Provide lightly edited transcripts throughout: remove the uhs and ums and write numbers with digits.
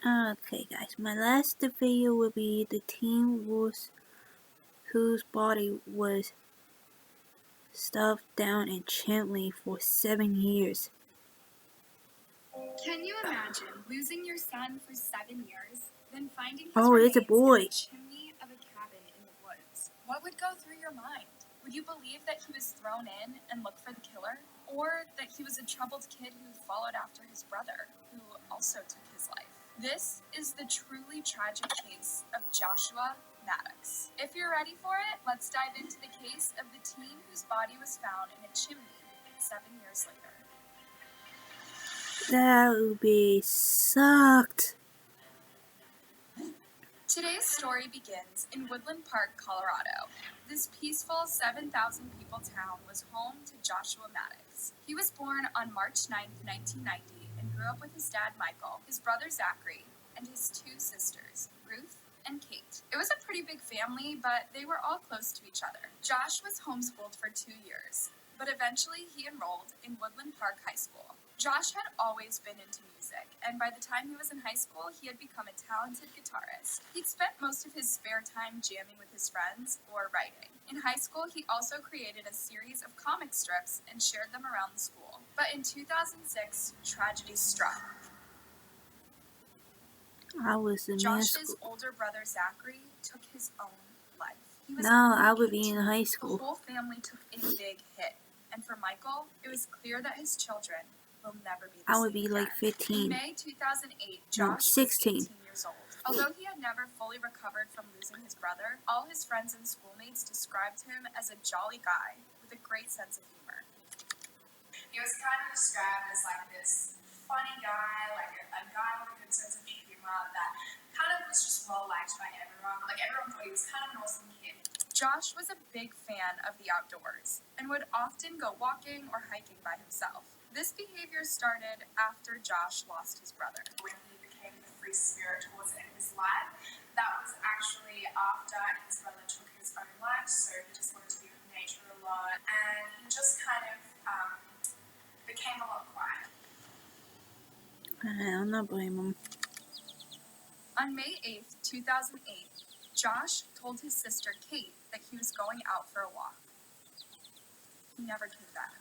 Okay guys, my last video will be the teen whose body was stuffed down in chimney for 7 years. Can you imagine losing your son for 7 years, then finding his It's a remains boy. in the chimney of a cabin in the woods? What would go through your mind? Would you believe that he was thrown in and looked for the killer? Or that he was a troubled kid who followed after his brother, who also took his life? This is the truly tragic case of Joshua Maddox. If you're ready for it, let's dive into the case of the teen whose body was found in a chimney 7 years later. That would be sucked. Today's story begins in Woodland Park, Colorado. This peaceful 7,000 people town was home to Joshua Maddox. He was born on March 9, 1990, and grew up with his dad Michael, his brother Zachary, and his 2 sisters, Ruth and Kate. It was a pretty big family, but they were all close to each other. Josh was homeschooled for 2 years, but eventually he enrolled in Woodland Park High School. Josh had always been into music, and by the time he was in high school, he had become a talented guitarist. He'd spent most of his spare time jamming with his friends or writing. In high school, he also created a series of comic strips and shared them around the school. But in 2006, tragedy struck. I was in Josh's school. older brother Zachary took his own life. He was I would be in high school. The whole family took a big hit, and for Michael, it was clear that his children will never be the same. I would be like 15. In May 2008, Josh 16. was 18 years old. Although he had never fully recovered from losing his brother, all his friends and schoolmates described him as a jolly guy with a great sense of humor. He was kind of described as like this funny guy, like a guy with a good sense of humor that kind of was just well liked by everyone. Like everyone thought he was kind of an awesome kid. Josh was a big fan of the outdoors and would often go walking or hiking by himself. This behavior started after Josh lost his brother. When he became the free spirit towards the end of his life, that was actually after his brother took his own life, so he just wanted to be with nature a lot, and he just kind of became a lot quiet. I'm not blaming him. On May 8th, 2008, Josh told his sister Kate that he was going out for a walk. He never came back.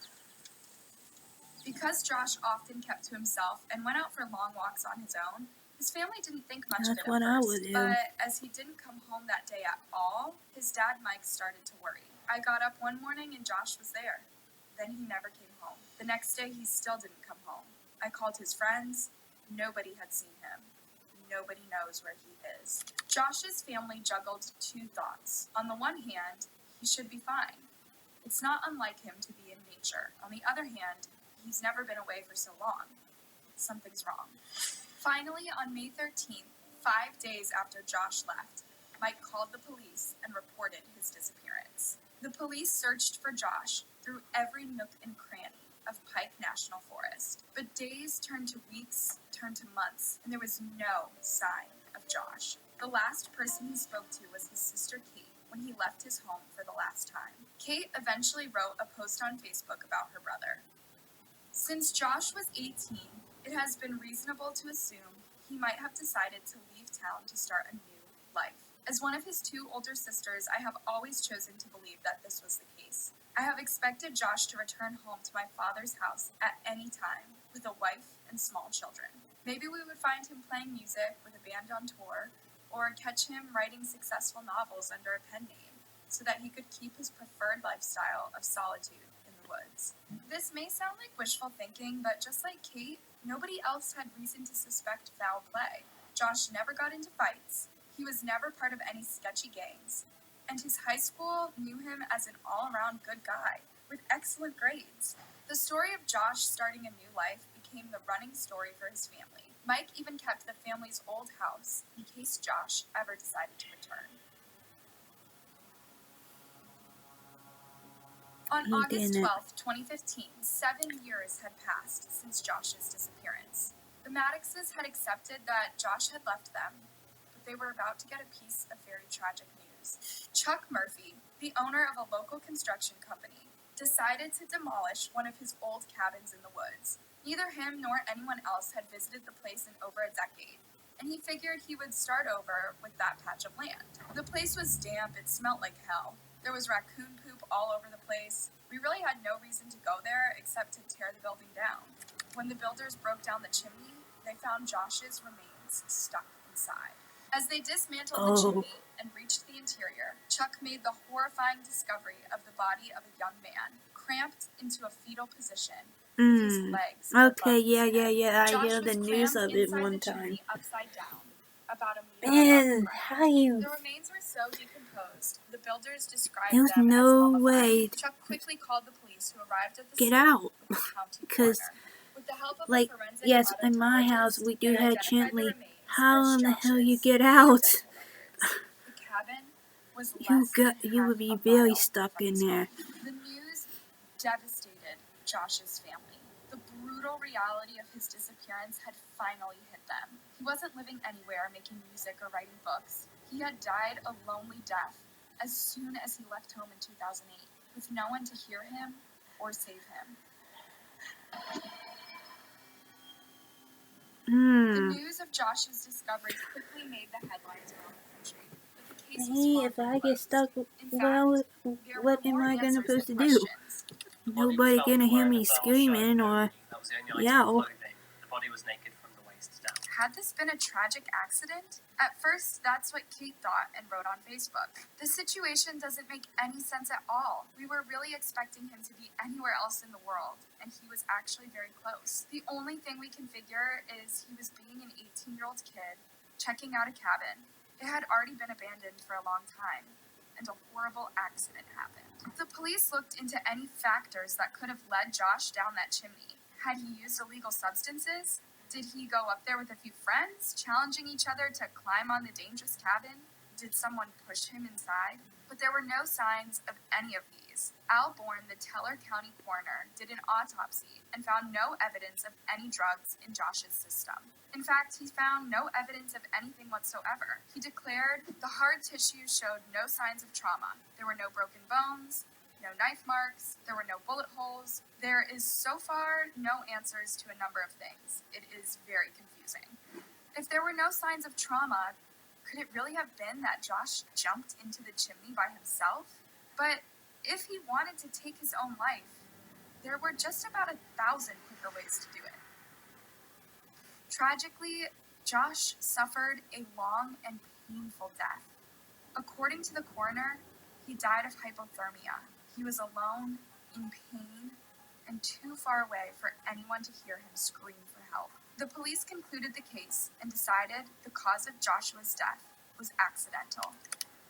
Because Josh often kept to himself and went out for long walks on his own, his family didn't think much of it at first. I would do. But as he didn't come home that day at all, his dad Mike started to worry. I got up one morning and Josh was there. Then he never came home. The next day he still didn't come home. I called his friends. Nobody had seen him. Nobody knows where he is. Josh's family juggled 2 thoughts. On the one hand, he should be fine. It's not unlike him to be in nature. On the other hand, he's never been away for so long. Something's wrong. Finally, on May 13th, 5 days after Josh left, Mike called the police and reported his disappearance. The police searched for Josh through every nook and cranny of Pike National Forest. But days turned to weeks, turned to months, and there was no sign of Josh. The last person he spoke to was his sister Kate when he left his home for the last time. Kate eventually wrote a post on Facebook about her brother. Since Josh was 18, it has been reasonable to assume he might have decided to leave town to start a new life. As one of his 2 older sisters, I have always chosen to believe that this was the case. I have expected Josh to return home to my father's house at any time with a wife and small children. Maybe we would find him playing music with a band on tour, or catch him writing successful novels under a pen name so that he could keep his preferred lifestyle of solitude in the woods. This may sound like wishful thinking, but just like Kate, nobody else had reason to suspect foul play. Josh never got into fights. He was never part of any sketchy gangs. And his high school knew him as an all-around good guy with excellent grades. The story of Josh starting a new life became the running story for his family. Mike even kept the family's old house in case Josh ever decided to return. On August 12, 2015, 7 years had passed since Josh's disappearance. The Maddoxes had accepted that Josh had left them, but they were about to get a piece of very tragic news. Chuck Murphy, the owner of a local construction company, decided to demolish one of his old cabins in the woods. Neither him nor anyone else had visited the place in over a decade, and he figured he would start over with that patch of land. The place was damp, it smelled like hell. There was raccoon poop all over the place. We really had no reason to go there except to tear the building down. When the builders broke down the chimney, they found Josh's remains stuck inside. As they dismantled the chimney and reached the interior, Chuck made the horrifying discovery of the body of a young man, cramped into a fetal position with his legs Okay, above his head. I Josh heard the was news crammed of it inside one the time. chimney upside down, about a meter above the Man, ground. how you... The remains were so decomposed, the builders described There's them as no mummified. way. Chuck quickly called the police, who arrived at the Get scene out. with the county Because, coroner. With the help of like, a forensic yes, in my house autoptologist, we do they have identified the chimney. remains How as in the hell you Josh's get and out? dental records. The cabin was You would be very stuck in there. The news devastated Josh's family. The brutal reality of his disappearance had finally hit them. He wasn't living anywhere, making music or writing books. He had died a lonely death as soon as he left home in 2008, with no one to hear him or save him. The news of Josh's discovery quickly made the headlines around the country. But the case was Hey, far if from I get closed. stuck, In well, fact, there what were am more I gonna answers supposed to than do? questions. Nobody gonna hear me screaming or yell. The body was naked from the waist down. Had this been a tragic accident? At first, that's what Kate thought and wrote on Facebook. The situation doesn't make any sense at all. We were really expecting him to be anywhere else in the world, and he was actually very close. The only thing we can figure is he was being an 18-year-old kid, checking out a cabin. It had already been abandoned for a long time, and a horrible accident happened. The police looked into any factors that could have led Josh down that chimney. Had he used illegal substances? Did he go up there with a few friends, challenging each other to climb on the dangerous cabin? Did someone push him inside? But there were no signs of any of these. Al Bourne, the Teller County coroner, did an autopsy and found no evidence of any drugs in Josh's system. In fact, he found no evidence of anything whatsoever. He declared the hard tissue showed no signs of trauma. There were no broken bones, no knife marks, there were no bullet holes. There is so far no answers to a number of things. It is very confusing. If there were no signs of trauma, could it really have been that Josh jumped into the chimney by himself? But if he wanted to take his own life, there were just about 1,000 quicker ways to do it. Tragically, Josh suffered a long and painful death. According to the coroner, he died of hypothermia. He was alone, in pain, and too far away for anyone to hear him scream for help. The police concluded the case and decided the cause of Joshua's death was accidental.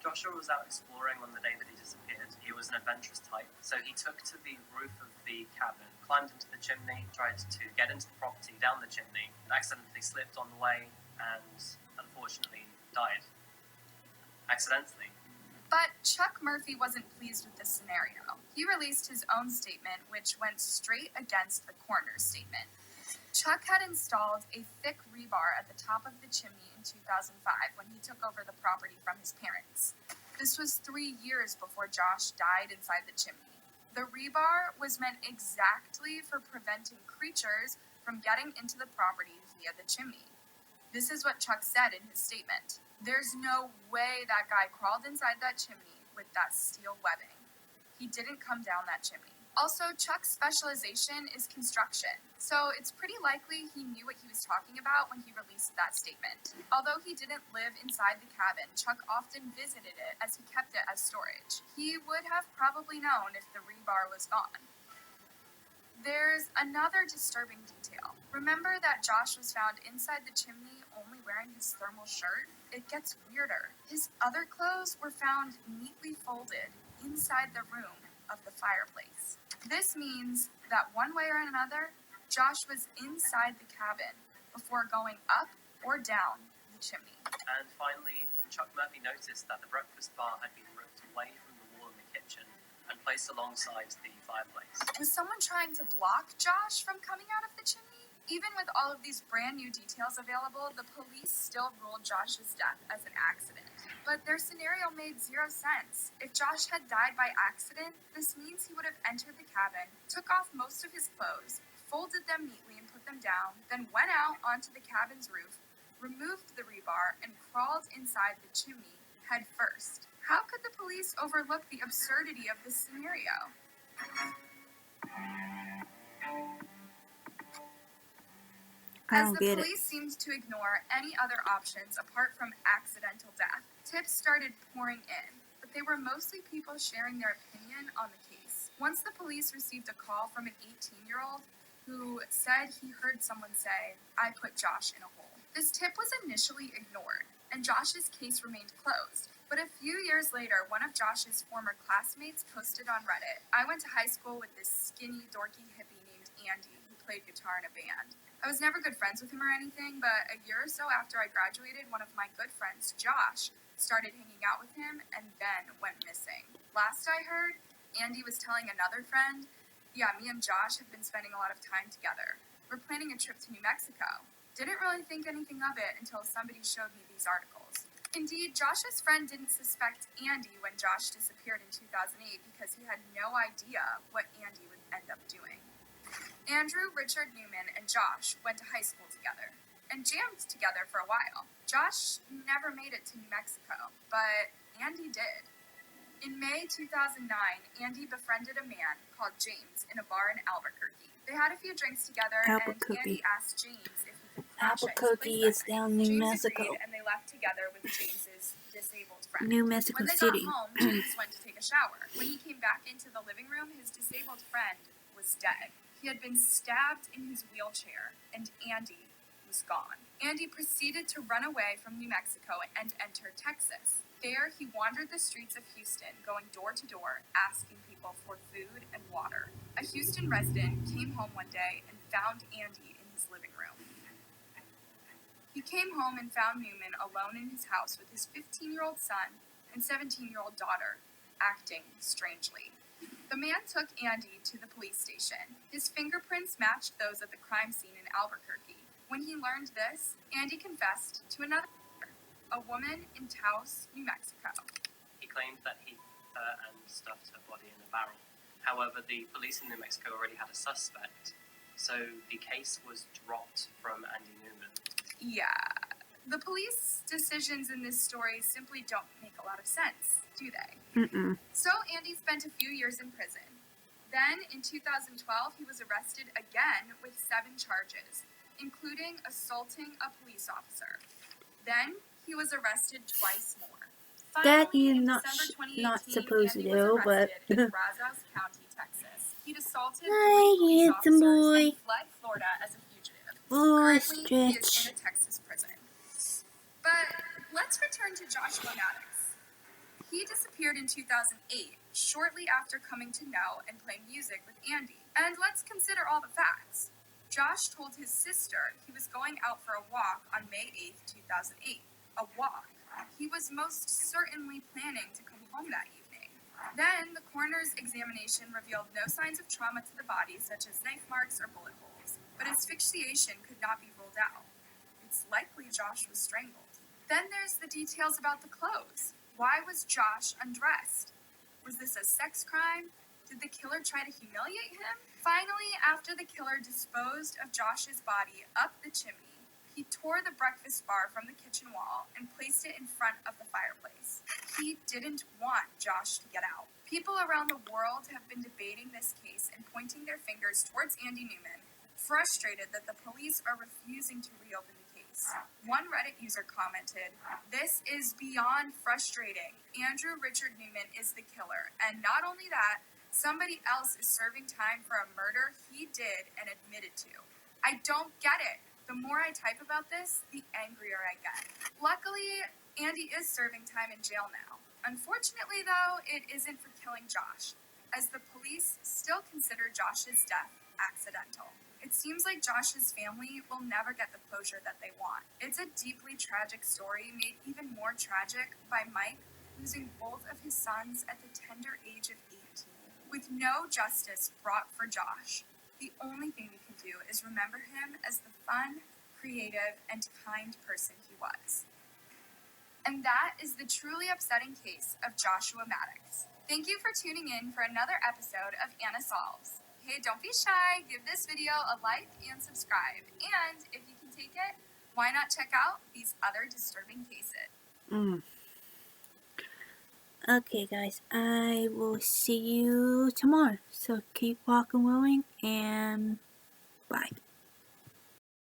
Joshua was out exploring on the day that he disappeared. He was an adventurous type, so he took to the roof of the cabin, climbed into the chimney, tried to get into the property down the chimney, accidentally slipped on the way, and unfortunately died. Accidentally. But Chuck Murphy wasn't pleased with this scenario. He released his own statement, which went straight against the coroner's statement. Chuck had installed a thick rebar at the top of the chimney in 2005 when he took over the property from his parents. This was 3 years before Josh died inside the chimney. The rebar was meant exactly for preventing creatures from getting into the property via the chimney. This is what Chuck said in his statement. There's no way that guy crawled inside that chimney with that steel webbing. He didn't come down that chimney. Also, Chuck's specialization is construction, so it's pretty likely he knew what he was talking about when he released that statement. Although he didn't live inside the cabin, Chuck often visited it as he kept it as storage. He would have probably known if the rebar was gone. There's another disturbing detail. Remember that Josh was found inside the chimney only wearing his thermal shirt? It gets weirder. His other clothes were found neatly folded inside the room of the fireplace. This means that one way or another, Josh was inside the cabin before going up or down the chimney. And finally, Chuck Murphy noticed that the breakfast bar had been ripped away from the wall in the kitchen and placed alongside the fireplace. Was someone trying to block Josh from coming out of the chimney? Even with all of these brand new details available, the police still ruled Josh's death as an accident. But their scenario made zero sense. If Josh had died by accident, this means he would have entered the cabin, took off most of his clothes, folded them neatly and put them down, then went out onto the cabin's roof, removed the rebar, and crawled inside the chimney head first. How could the police overlook the absurdity of this scenario? I As don't the get it. police seemed to ignore any other options apart from accidental death, tips started pouring in, but they were mostly people sharing their opinion on the case. Once the police received a call from an 18-year-old who said he heard someone say, "I put Josh in a hole." This tip was initially ignored, and Josh's case remained closed. But a few years later, one of Josh's former classmates posted on Reddit, "I went to high school with this skinny, dorky hippie named Andy who played guitar in a band. I was never good friends with him or anything, but a year or so after I graduated, one of my good friends, Josh, started hanging out with him and then went missing. Last I heard, Andy was telling another friend, yeah, me and Josh have been spending a lot of time together. We're planning a trip to New Mexico. Didn't really think anything of it until somebody showed me these articles." Indeed, Josh's friend didn't suspect Andy when Josh disappeared in 2008 because he had no idea what Andy would end up doing. Andrew, Richard Newman, and Josh went to high school together and jammed together for a while. Josh never made it to New Mexico, but Andy did. In May 2009, Andy befriended a man called James in a bar in Albuquerque. They had a few drinks together, and Andy asked James if he could crash at his Albuquerque place is that night. down New James Mexico. agreed, and they left together with James's disabled friend. New Mexico When they City. got home, James went to take a shower. When he came back into the living room, his disabled friend was dead. He had been stabbed in his wheelchair, and Andy was gone. Andy proceeded to run away from New Mexico and enter Texas. There, he wandered the streets of Houston, going door to door, asking people for food and water. A Houston resident came home one day and found Andy in his living room. He came home and found Newman alone in his house with his 15-year-old son and 17-year-old daughter, acting strangely. The man took Andy to the police station. His fingerprints matched those at the crime scene in Albuquerque. When he learned this, Andy confessed to another murder, a woman in Taos, New Mexico. He claimed that he hit her and stuffed her body in a barrel. However, the police in New Mexico already had a suspect, so the case was dropped from Andy Newman. Yeah, the police decisions in this story simply don't make a lot of sense, do they? So Andy spent a few years in prison. Then, in 2012, he was arrested again with 7 charges, including assaulting a police officer. Then, he was arrested twice more. That Finally, you're in not December 2018, not supposed to Andy do, was but arrested in Brazos County, Texas. He'd assaulted 3 hi, police handsome officers boy. and fled Florida as a fugitive. Boy, Currently, he is stretch. in a Texas prison. But let's return to Joshua Maddox. He disappeared in 2008, shortly after coming to know and play music with Andy. And let's consider all the facts. Josh told his sister he was going out for a walk on May 8th, 2008. A walk. He was most certainly planning to come home that evening. Then, the coroner's examination revealed no signs of trauma to the body, such as knife marks or bullet holes. But asphyxiation could not be ruled out. It's likely Josh was strangled. Then there's the details about the clothes. Why was Josh undressed? Was this a sex crime? Did the killer try to humiliate him? Finally, after the killer disposed of Josh's body up the chimney, he tore the breakfast bar from the kitchen wall and placed it in front of the fireplace. He didn't want Josh to get out. People around the world have been debating this case and pointing their fingers towards Andy Newman, frustrated that the police are refusing to reopen the case. One Reddit user commented, "This is beyond frustrating. Andrew Richard Newman is the killer, and not only that, somebody else is serving time for a murder he did and admitted to. I don't get it. The more I type about this, the angrier I get." Luckily, Andy is serving time in jail now. Unfortunately, though, it isn't for killing Josh, as the police still consider Josh's death accidental. It seems like Josh's family will never get the closure that they want. It's a deeply tragic story, made even more tragic by Mike losing both of his sons at the tender age of 18. With no justice brought for Josh, the only thing we can do is remember him as the fun, creative, and kind person he was. And that is the truly upsetting case of Joshua Maddox. Thank you for tuning in for another episode of Anna Solves. Hey, don't be shy, give this video a like and subscribe. And if you can take it, Why not check out these other disturbing cases? Okay, guys, I will see you tomorrow. So keep walking, willing, and bye.